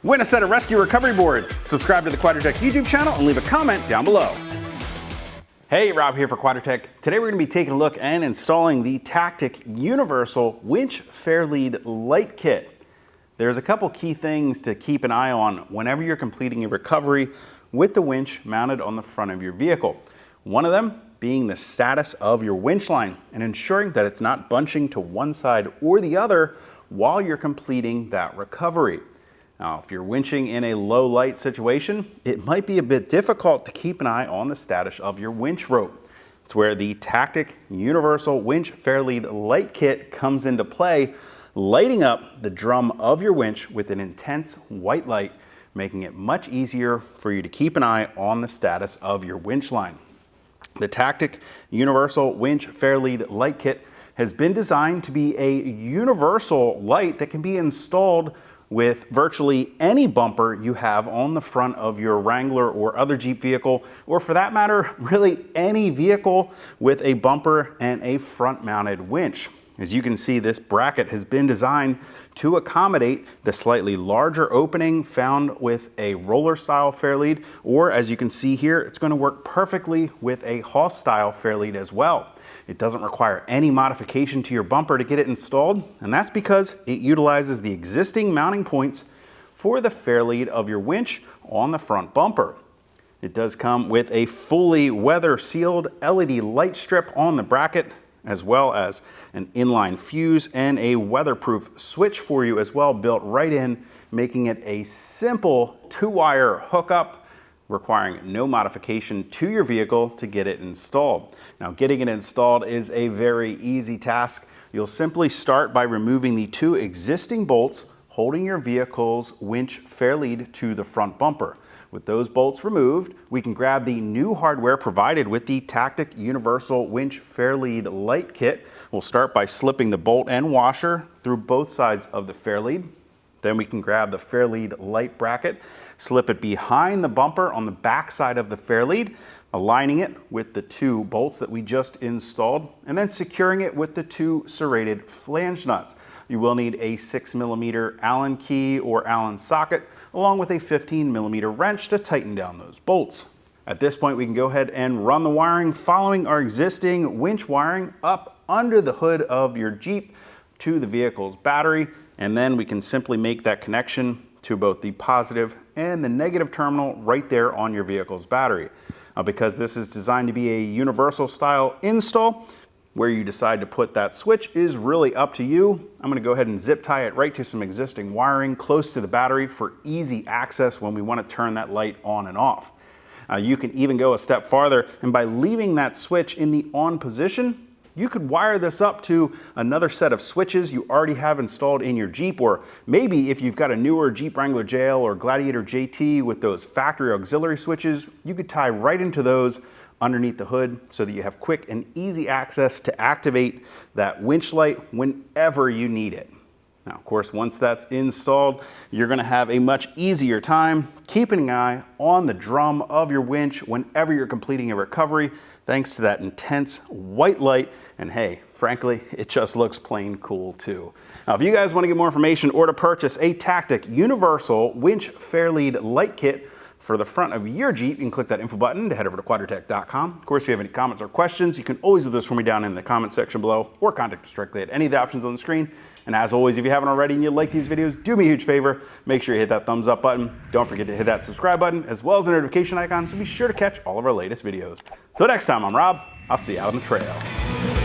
Win a set of rescue recovery boards. Subscribe to the Quadratec YouTube channel and leave a comment down below. Hey, Rob here for Quadratec. Today we're going to be taking a look and installing the Tactik Universal Winch Fairlead Light Kit. There's a couple key things to keep an eye on whenever you're completing a recovery with the winch mounted on the front of your vehicle. One of them being the status of your winch line and ensuring that it's not bunching to one side or the other while you're completing that recovery. Now, if you're winching in a low light situation, it might be a bit difficult to keep an eye on the status of your winch rope. It's where the Tactik Universal Winch Fairlead Light Kit comes into play, lighting up the drum of your winch with an intense white light, making it much easier for you to keep an eye on the status of your winch line. The Tactik Universal Winch Fairlead Light Kit has been designed to be a universal light that can be installed with virtually any bumper you have on the front of your Wrangler or other Jeep vehicle, or for that matter, really any vehicle with a bumper and a front-mounted winch. As you can see, this bracket has been designed to accommodate the slightly larger opening found with a roller style Fairlead, or as you can see here, it's going to work perfectly with a Hawse style Fairlead as well. It doesn't require any modification to your bumper to get it installed, and that's because it utilizes the existing mounting points for the Fairlead of your winch on the front bumper. It does come with a fully weather sealed LED light strip on the bracket, as well as an inline fuse and a weatherproof switch for you as well, built right in, making it a simple 2-wire hookup requiring no modification to your vehicle to get it installed. Now, getting it installed is a very easy task. You'll simply start by removing the 2 existing bolts holding your vehicle's winch Fairlead to the front bumper. With those bolts removed, we can grab the new hardware provided with the Tactik Universal Winch Fairlead Light Kit. We'll start by slipping the bolt and washer through both sides of the Fairlead. Then we can grab the Fairlead light bracket, slip it behind the bumper on the back side of the Fairlead, aligning it with the 2 bolts that we just installed, and then securing it with the 2 serrated flange nuts. You will need a 6mm Allen key or Allen socket, along with a 15mm wrench to tighten down those bolts. At this point, we can go ahead and run the wiring following our existing winch wiring up under the hood of your Jeep to the vehicle's battery, and then we can simply make that connection to both the positive and the negative terminal right there on your vehicle's battery. Because this is designed to be a universal style install, where you decide to put that switch is really up to you. I'm going to go ahead and zip tie it right to some existing wiring close to the battery for easy access when we want to turn that light on and off. You can even go a step farther, and by leaving that switch in the on position, you could wire this up to another set of switches you already have installed in your Jeep, or maybe if you've got a newer Jeep Wrangler JL or Gladiator JT with those factory auxiliary switches, you could tie right into those underneath the hood so that you have quick and easy access to activate that winch light whenever you need it. Now, of course, once that's installed, you're going to have a much easier time keeping an eye on the drum of your winch whenever you're completing a recovery, thanks to that intense white light. And hey, frankly, it just looks plain cool too. Now, if you guys want to get more information or to purchase a Tactik Universal Winch Fairlead Light Kit for the front of your Jeep, you can click that info button to head over to quadratec.com. Of course, if you have any comments or questions, you can always leave those for me down in the comment section below, or contact us directly at any of the options on the screen. And as always, if you haven't already and you like these videos, do me a huge favor. Make sure you hit that thumbs up button. Don't forget to hit that subscribe button, as well as the notification icon, so be sure to catch all of our latest videos. Till next time, I'm Rob. I'll see you out on the trail.